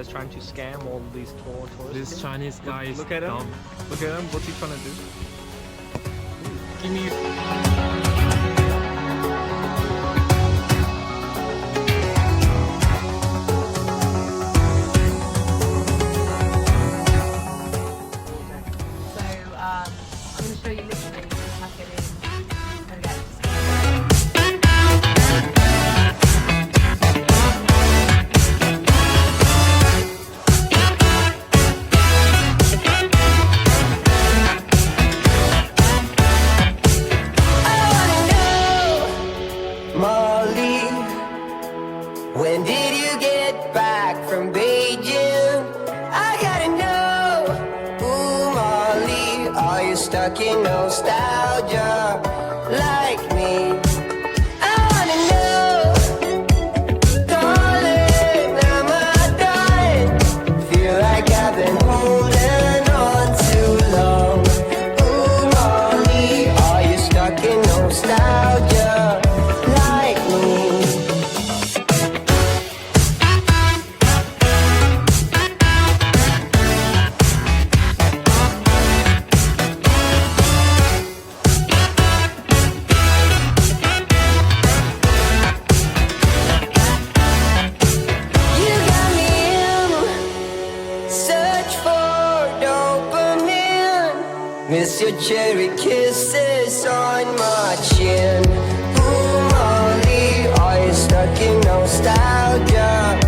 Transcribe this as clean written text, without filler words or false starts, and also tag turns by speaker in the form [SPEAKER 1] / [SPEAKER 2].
[SPEAKER 1] guy's trying to scam all these tourists.
[SPEAKER 2] This Chinese guy is
[SPEAKER 1] Look at him.
[SPEAKER 2] dumb.
[SPEAKER 1] Look at him. What's he trying to do?
[SPEAKER 2] Give me.
[SPEAKER 3] I'm going to show you literally how to get in and get
[SPEAKER 4] Molly, when did you get back from Beijing? I gotta know. Ooh, Molly, are you stuck in nostalgia like me? I wanna know. Darling, am I dying? Feel like I've been holding on too long. Ooh, Molly, are you stuck in nostalgia like me? You got me in search for dopamine. Miss your cherry kisses on my chin. Ooh, Molly, are you stuck in nostalgia